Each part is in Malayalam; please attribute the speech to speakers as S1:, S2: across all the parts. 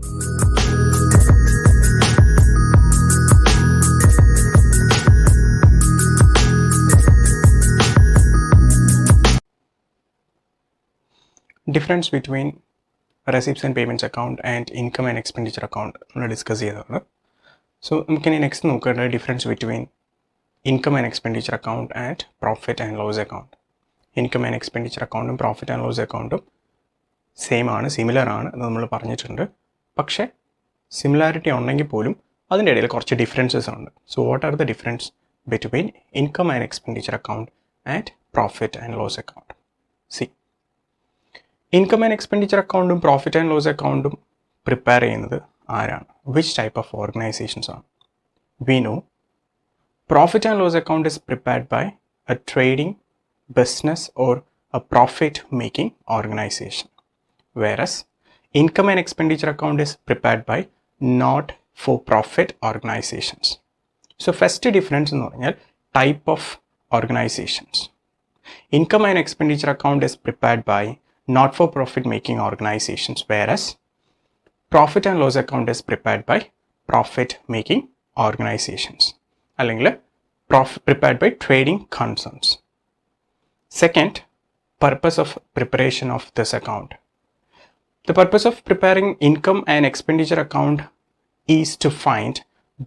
S1: Difference between receipts and payments account and income and expenditure account നമ്മൾ ഡിസ്കസ് ചെയ്തതാണ്. സോ നമുക്കിനി നെക്സ്റ്റ് നോക്കേണ്ടത് difference between income and expenditure account and profit and loss account. Income and expenditure അക്കൗണ്ടും പ്രോഫിറ്റ് ആൻഡ് ലോസ് അക്കൗണ്ടും സെയിം ആണ്, സിമിലർ ആണ് എന്ന് നമ്മൾ പറഞ്ഞിട്ടുണ്ട്. പക്ഷേ സിമിലാരിറ്റി ഉണ്ടെങ്കിൽ പോലും അതിൻ്റെ ഇടയിൽ കുറച്ച് ഡിഫറൻസസ് ഉണ്ട്. So what are the difference between income and expenditure account and profit and loss account? See, income and expenditure അക്കൗണ്ടും പ്രോഫിറ്റ് ആൻഡ് ലോസ് അക്കൗണ്ടും പ്രിപ്പയർ ചെയ്യുന്നത് ആരാണ്? വിച്ച് ടൈപ്പ് ഓഫ് ഓർഗനൈസേഷൻസ് ആണ്? We know profit and loss account is prepared by a trading business or a profit making organisation, whereas income and expenditure account is prepared by not for profit organizations. So first difference എന്ന് പറഞ്ഞാൽ type of organizations. Income and expenditure account is prepared by not for profit making organizations, whereas profit and loss account is prepared by profit making organizations, അല്ലെങ്കിൽ prepared by trading concerns. Second, purpose of preparation of this account. The purpose of preparing income and expenditure account is to find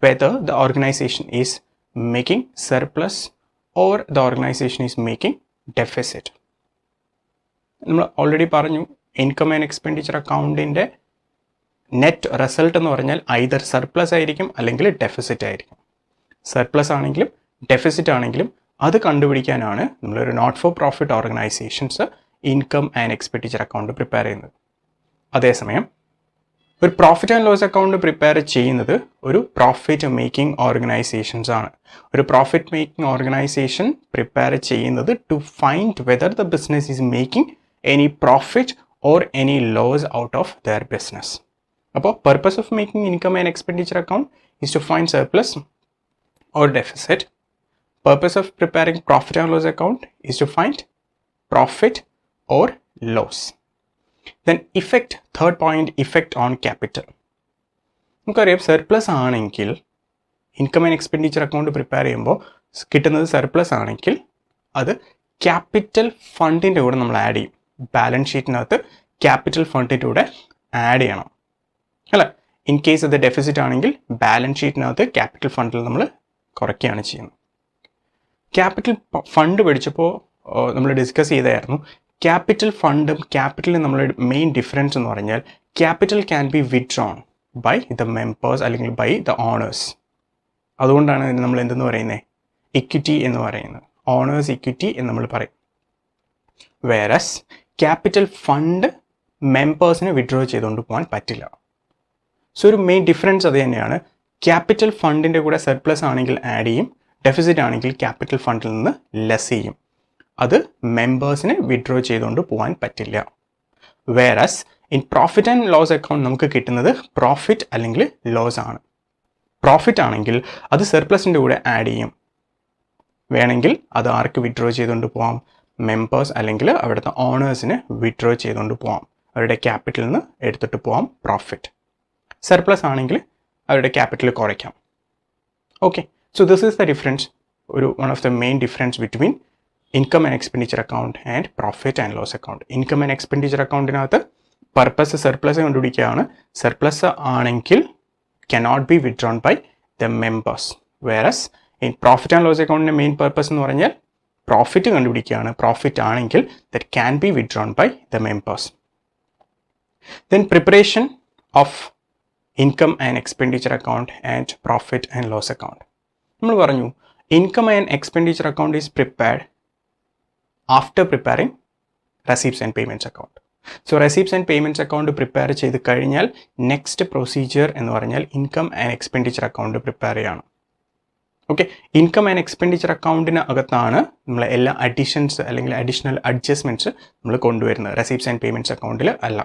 S1: whether the organization is making surplus or the organization is making deficit. നമ്മൾ ഓൾറെഡി പറഞ്ഞു, ഇൻകം ആൻഡ് എക്സ്പെൻഡിച്ചർ അക്കൗണ്ടിൻ്റെ നെറ്റ് റിസൾട്ട് എന്ന് പറഞ്ഞാൽ ഐദർ സർപ്ലസ് ആയിരിക്കും അല്ലെങ്കിൽ ഡെഫിസിറ്റ് ആയിരിക്കും. സർപ്ലസ് ആണെങ്കിലും ഡെഫിസിറ്റ് ആണെങ്കിലും അത് കണ്ടുപിടിക്കാനാണ് നമ്മളൊരു not for profit organisations income and expenditure account prepare ചെയ്യുന്നത്. അതേസമയം ഒരു profit and loss account prepare ചെയ്യുന്നത് ഒരു പ്രോഫിറ്റ് മേക്കിംഗ് ഓർഗനൈസേഷൻസ് ആണ്. ഒരു പ്രോഫിറ്റ് മേക്കിംഗ് ഓർഗനൈസേഷൻ പ്രിപ്പയർ ചെയ്യുന്നത് to find whether the business is making any profit or any loss out of their business. അപ്പോൾ purpose of making income and expenditure account is to find surplus or deficit. Purpose of preparing profit and loss account is to find profit or loss. Then effect, third point, effect on capital. നമുക്കറിയാം സർപ്ലസ് ആണെങ്കിൽ income and expenditure account prepare ചെയ്യുമ്പോൾ കിട്ടുന്നത് സർപ്ലസ് ആണെങ്കിൽ അത് ക്യാപിറ്റൽ ഫണ്ടിൻ്റെ കൂടെ നമ്മൾ ആഡ് ചെയ്യും. ബാലൻസ് ഷീറ്റിനകത്ത് ക്യാപിറ്റൽ ഫണ്ടിൻ്റെ കൂടെ ആഡ് ചെയ്യണം അല്ലേ. ഇൻ കേസ് അത് ഡെഫിസിറ്റ് ആണെങ്കിൽ ബാലൻസ് ഷീറ്റിനകത്ത് ക്യാപിറ്റൽ ഫണ്ടിൽ നമ്മൾ കുറയ്ക്കുകയാണ് ചെയ്യുന്നത്. ക്യാപിറ്റൽ ഫണ്ട് പഠിച്ചപ്പോൾ നമ്മൾ ഡിസ്കസ് ചെയ്തായിരുന്നു, ക്യാപിറ്റൽ ഫണ്ടും ക്യാപിറ്റലും നമ്മളുടെ മെയിൻ ഡിഫറൻസ് എന്ന് പറഞ്ഞാൽ capital can be withdrawn by the members അല്ലെങ്കിൽ ബൈ ദ ഓണേഴ്സ്. അതുകൊണ്ടാണ് നമ്മൾ എന്തെന്ന് പറയുന്നത്, ഇക്വിറ്റി എന്ന് പറയുന്നത്. ഓണേഴ്സ് ഇക്വിറ്റി എന്ന് നമ്മൾ പറയും. വേറസ് ക്യാപിറ്റൽ ഫണ്ട് മെമ്പേഴ്സിന് വിത്ഡ്രോ ചെയ്തുകൊണ്ട് പോകാൻ പറ്റില്ല. സോ ഒരു മെയിൻ ഡിഫറൻസ് അത് തന്നെയാണ്. ക്യാപിറ്റൽ ഫണ്ടിൻ്റെ കൂടെ സർപ്ലസ് ആണെങ്കിൽ ആഡ് ചെയ്യും, ഡെഫിസിറ്റ് ആണെങ്കിൽ ക്യാപിറ്റൽ ഫണ്ടിൽ നിന്ന് ലെസ് ചെയ്യും. അത് മെമ്പേഴ്സിന് വിത്ഡ്രോ ചെയ്തുകൊണ്ട് പോകാൻ പറ്റില്ല. Whereas in profit and loss account നമുക്ക് കിട്ടുന്നത് പ്രോഫിറ്റ് അല്ലെങ്കിൽ ലോസ് ആണ്. പ്രോഫിറ്റ് ആണെങ്കിൽ അത് സർപ്ലസിൻ്റെ കൂടെ ആഡ് ചെയ്യും. വേണമെങ്കിൽ അത് ആർക്ക് വിത്ഡ്രോ ചെയ്തുകൊണ്ട് പോകാം? മെമ്പേഴ്സ് അല്ലെങ്കിൽ അവിടുത്തെ ഓണേഴ്സിന് വിത്ഡ്രോ ചെയ്തുകൊണ്ട് പോകാം. അവരുടെ ക്യാപിറ്റലിൽ നിന്ന് എടുത്തിട്ട് പോകാം പ്രോഫിറ്റ്. സർപ്ലസ് ആണെങ്കിൽ അവരുടെ ക്യാപിറ്റൽ കുറയ്ക്കാം. Okay, so this is the difference, one of the main difference between income and expenditure account and profit and loss account. Income and expenditure account-നകത്ത് പർപ്പസ് സർപ്ലസ് കണ്ടുപിടിക്കുകയാണ്. സർപ്ലസ് ആണെങ്കിൽ cannot be withdrawn by the members, whereas in profit and loss account-ന്റെ മെയിൻ പർപ്പസ് എന്ന് പറഞ്ഞാൽ പ്രോഫിറ്റ് കണ്ടുപിടിക്കുകയാണ്. പ്രോഫിറ്റ് ആണെങ്കിൽ that can be withdrawn by the members. Then preparation of income and expenditure account and profit and loss account. നമ്മൾ പറഞ്ഞു income and expenditure account is prepared after preparing receipts and payments account. So receipts and payments account prepare ചെയ്ത് കഴിഞ്ഞാൽ നെക്സ്റ്റ് പ്രൊസീജിയർ എന്ന് പറഞ്ഞാൽ income and expenditure account prepare ചെയ്യണം. ഓക്കെ, ഇൻകം ആൻഡ് എക്സ്പെൻഡിച്ചർ അക്കൗണ്ടിന് അകത്താണ് നമ്മൾ എല്ലാ അഡീഷൻസ് അല്ലെങ്കിൽ അഡീഷണൽ അഡ്ജസ്റ്റ്മെൻറ്റ്സ് നമ്മൾ കൊണ്ടുവരുന്നത്. റെസീപ്റ്റ്സ് ആൻഡ് പേയ്മെൻറ്റ്സ് അക്കൗണ്ടിൽ അല്ല.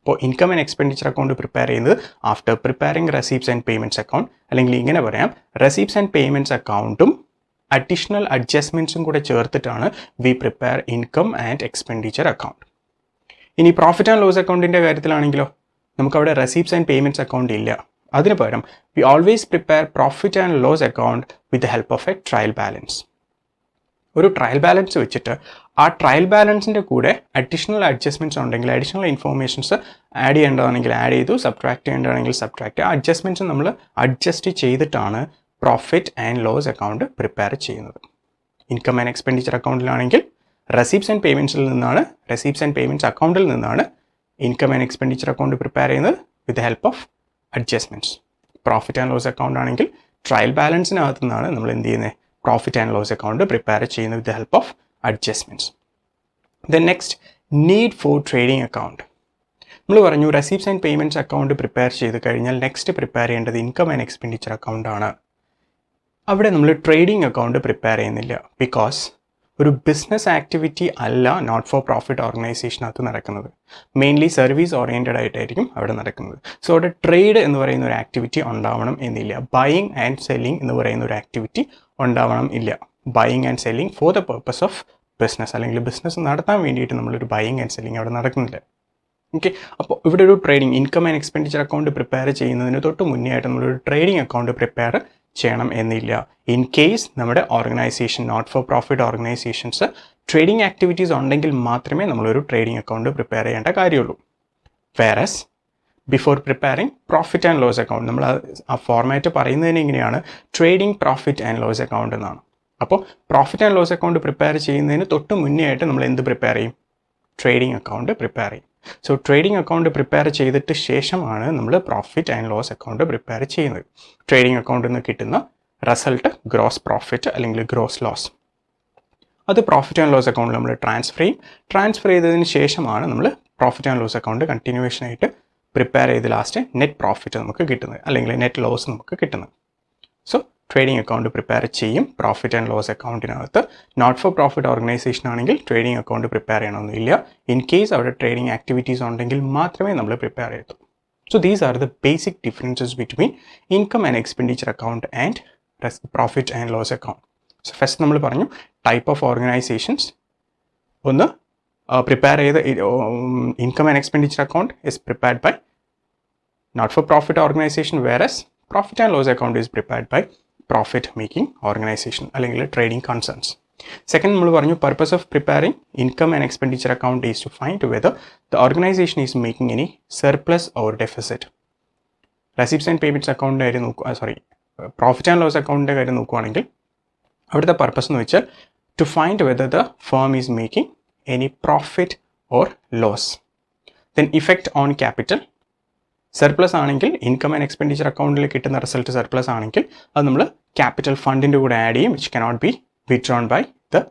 S1: അപ്പോൾ income and expenditure account prepare ചെയ്യുന്നത് after preparing receipts and payments account, അല്ലെങ്കിൽ ഇങ്ങനെ പറയാം, റെസീപ്റ്റ്സ് ആൻഡ് പേയ്മെൻറ്റ്സ് അക്കൗണ്ടും അഡീഷണൽ അഡ്ജസ്റ്റ്മെൻറ്റ്സും കൂടെ ചേർത്തിട്ടാണ് we prepare income and expenditure account. ഇനി പ്രോഫിറ്റ് ആൻഡ് ലോസ് അക്കൗണ്ടിൻ്റെ കാര്യത്തിലാണെങ്കിലോ നമുക്കവിടെ റെസീപ്റ്റ്സ് ആൻഡ് പേയ്മെൻറ്റ്സ് അക്കൗണ്ട് ഇല്ല. അതിന് പകരം we always prepare profit and loss account with the help of a trial balance. ഒരു ട്രയൽ ബാലൻസ് വെച്ചിട്ട് ആ ട്രയൽ ബാലൻസിൻ്റെ കൂടെ അഡീഷണൽ അഡ്ജസ്റ്റ്മെൻറ്റ്സ് ഉണ്ടെങ്കിൽ അഡീഷണൽ ഇൻഫോർമേഷൻസ് ആഡ് ചെയ്യേണ്ടതാണെങ്കിൽ ആഡ് ചെയ്തു, സബ്ട്രാക്ട് ചെയ്യേണ്ടതാണെങ്കിൽ സബ്ട്രാക്ട്, ആ അഡ്ജസ്റ്റ്മെൻറ്റ്സ് നമ്മൾ അഡ്ജസ്റ്റ് ചെയ്തിട്ടാണ് profit and loss account prepare ചെയ്യുന്നത്. ഇൻകം ആൻഡ് എക്സ്പെൻഡിച്ചർ അക്കൗണ്ടിലാണെങ്കിൽ റെസീപ്റ്റ്സ് ആൻഡ് പേയ്മെൻറ്റ്സിൽ നിന്നാണ്, റെസീപ്റ്റ്സ് ആൻഡ് പേയ്മെൻറ്റ്സ് അക്കൗണ്ടിൽ നിന്നാണ് income and expenditure account prepare ചെയ്യുന്നത് with the help of adjustments. Profit and loss account ആണെങ്കിൽ ട്രയൽ ബാലൻസിനകത്തു നിന്നാണ് നമ്മൾ എന്ത് ചെയ്യുന്നത്, profit and loss account prepare ചെയ്യുന്നത് with the help of adjustments. Then next, need for trading account. നമ്മൾ പറഞ്ഞു receipts and payments account prepare ചെയ്ത് കഴിഞ്ഞാൽ നെക്സ്റ്റ് പ്രിപ്പയർ ചെയ്യേണ്ടത് ഇൻകം ആൻഡ് എക്സ്പെൻഡിച്ചർ അക്കൗണ്ടാണ്. അവിടെ നമ്മൾ ട്രേഡിംഗ് അക്കൗണ്ട് പ്രിപ്പയർ ചെയ്യുന്നില്ല. ബിക്കോസ് ഒരു ബിസിനസ് ആക്ടിവിറ്റി അല്ല നോട്ട് ഫോർ പ്രോഫിറ്റ് ഓർഗനൈസേഷനകത്ത് നടക്കുന്നത്. മെയിൻലി സർവീസ് ഓറിയൻറ്റഡ് ആയിട്ടായിരിക്കും അവിടെ നടക്കുന്നത്. സോ അവിടെ ട്രേഡ് എന്ന് പറയുന്ന ഒരു ആക്ടിവിറ്റി ഉണ്ടാവണം എന്നില്ല. ബൈയിങ് ആൻഡ് സെല്ലിംഗ് എന്ന് പറയുന്ന ഒരു ആക്ടിവിറ്റി ഉണ്ടാവണം ഇല്ല. Buying and selling for the purpose of business, അല്ലെങ്കിൽ ബിസിനസ് നടത്താൻ വേണ്ടിയിട്ട് നമ്മളൊരു ബൈയിങ് ആൻഡ് സെല്ലിംഗ് അവിടെ നടക്കുന്നില്ല. ഓക്കെ, അപ്പോൾ ഇവിടെ ഒരു trading income and expenditure account prepare ചെയ്യുന്നതിന് തൊട്ട് മുന്നേ ആയിട്ട് നമ്മളൊരു ട്രേഡിംഗ് അക്കൗണ്ട് പ്രിപ്പയർ ചെയ്യണം എന്നില്ല. ഇൻ കേസ് നമ്മുടെ organization not for profit organizations trading activities ഉണ്ടെങ്കിൽ മാത്രമേ നമ്മളൊരു ട്രേഡിംഗ് അക്കൗണ്ട് പ്രിപ്പയർ ചെയ്യേണ്ട കാര്യമുള്ളൂ. Whereas before preparing profit and loss account, നമ്മൾ ആ ഫോർമാറ്റ് പറയുന്നതിന് എങ്ങനെയാണ്, trading profit and loss account എന്നാണ്. അപ്പോൾ profit and loss account prepare ചെയ്യുന്നതിന് തൊട്ട് മുന്നേ ആയിട്ട് നമ്മൾ എന്ത് പ്രിപ്പയർ ചെയ്യും, ട്രേഡിംഗ് അക്കൗണ്ട് പ്രിപ്പയർ ചെയ്യും. സോ ട്രേഡിംഗ് അക്കൗണ്ട് പ്രിപ്പയർ ചെയ്തിട്ട് ശേഷമാണ് നമ്മൾ profit and loss account prepare ചെയ്യുന്നത്. ട്രേഡിംഗ് അക്കൗണ്ടിൽ നിന്ന് കിട്ടുന്ന റിസൾട്ട് ഗ്രോസ് പ്രോഫിറ്റ് അല്ലെങ്കിൽ ഗ്രോസ് ലോസ്, അത് പ്രോഫിറ്റ് ആൻഡ് ലോസ് അക്കൗണ്ടിൽ നമ്മൾ ട്രാൻസ്ഫർ ചെയ്യും. ട്രാൻസ്ഫർ ചെയ്തതിന് ശേഷമാണ് നമ്മൾ profit and loss account continuation ആയിട്ട് പ്രിപ്പയർ ചെയ്ത് ലാസ്റ്റ് നെറ്റ് പ്രോഫിറ്റ് നമുക്ക് കിട്ടുന്നത് അല്ലെങ്കിൽ നെറ്റ് ലോസ് നമുക്ക് കിട്ടുന്നത്. സോ ട്രേഡിംഗ് അക്കൗണ്ട് പ്രിപ്പയർ ചെയ്യും പ്രോഫിറ്റ് ആൻഡ് ലോസ് അക്കൗണ്ടിനകത്ത്. നോട്ട് ഫോർ പ്രോഫിറ്റ് ഓർഗനൈസേഷൻ ആണെങ്കിൽ ട്രേഡിംഗ് അക്കൗണ്ട് പ്രിപ്പയർ ചെയ്യണമെന്നില്ല. ഇൻ കേസ് അവിടെ ട്രേഡിംഗ് ആക്ടിവിറ്റീസ് ഉണ്ടെങ്കിൽ മാത്രമേ നമ്മൾ പ്രിപ്പയർ ചെയ്യൂ. So these are the basic differences between income and expenditure account and profit and loss account. So first നമ്മൾ പറഞ്ഞു ടൈപ്പ് ഓഫ് ഓർഗനൈസേഷൻസ്. ഒന്ന് പ്രിപ്പയർ ചെയ്ത income and expenditure account is prepared by not for profit organization, whereas profit and loss account is prepared by profit making organization അല്ലെങ്കിൽ ട്രേഡിംഗ് കൺസേൺസ്. സെക്കൻഡ് നമ്മൾ പറഞ്ഞു purpose of preparing income and expenditure account is to find whether the organization is making any surplus or deficit. Receipts and payments അക്കൗണ്ടിൻ്റെ കാര്യം പ്രോഫിറ്റ് ആൻഡ് ലോസ് അക്കൗണ്ടിൻ്റെ കാര്യം നോക്കുകയാണെങ്കിൽ അവിടുത്തെ പർപ്പസ് എന്ന് വെച്ചാൽ to find whether the firm is making any profit or loss. Then effect on capital. Surplus ആണെങ്കിൽ ഇൻകം ആൻഡ് എക്സ്പെൻഡിച്ചർ അക്കൗണ്ടിൽ കിട്ടുന്ന റിസൾട്ട് സർപ്ലസ് ആണെങ്കിൽ അത് നമ്മൾ ക്യാപിറ്റൽ ഫണ്ടിൻ്റെ കൂടെ ആഡ് ചെയ്യും, which cannot be withdrawn by the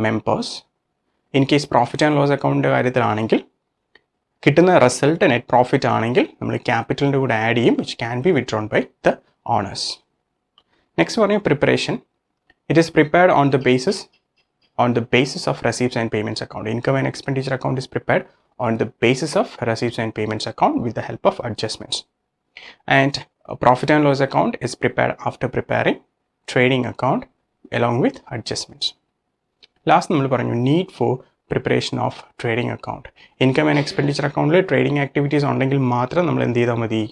S1: members. In case profit and loss അക്കൗണ്ടിൻ്റെ കാര്യത്തിലാണെങ്കിൽ കിട്ടുന്ന റിസൾട്ട് നെറ്റ് പ്രോഫിറ്റ് ആണെങ്കിൽ നമ്മൾ ക്യാപിറ്റലിൻ്റെ കൂടെ ആഡ് ചെയ്യും, which can be withdrawn by the owners. Next പറഞ്ഞു preparation. It is prepared on the basis of receipts and payments account. Income and expenditure account is prepared on the basis of receipts and payments account with the help of adjustments. And a profit and loss account is prepared after preparing trading account along with adjustments. Last നമ്മൾ പറഞ്ഞു need for preparation of trading account. Income and expenditure account trading activities ഉണ്ടെങ്കിൽ മാത്രം നമ്മൾ എന്ത് ചെയ്താൽ മതി,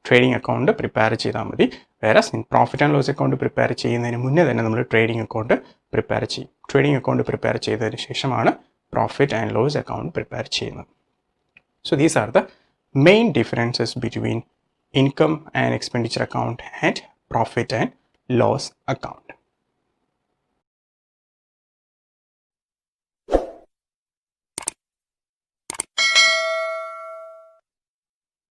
S1: ട്രേഡിംഗ് അക്കൗണ്ട് പ്രിപ്പയർ ചെയ്താൽ മതി. വേറെ profit and loss account prepare ചെയ്യുന്നതിന് മുന്നേ തന്നെ നമ്മൾ ട്രേഡിംഗ് അക്കൗണ്ട് പ്രിപ്പയർ ചെയ്യും. ട്രേഡിംഗ് അക്കൗണ്ട് പ്രിപ്പയർ ചെയ്തതിന് ശേഷമാണ് profit and loss account prepare ചെയ്യുന്നത്. So these are the main differences between income and expenditure account and profit and loss account.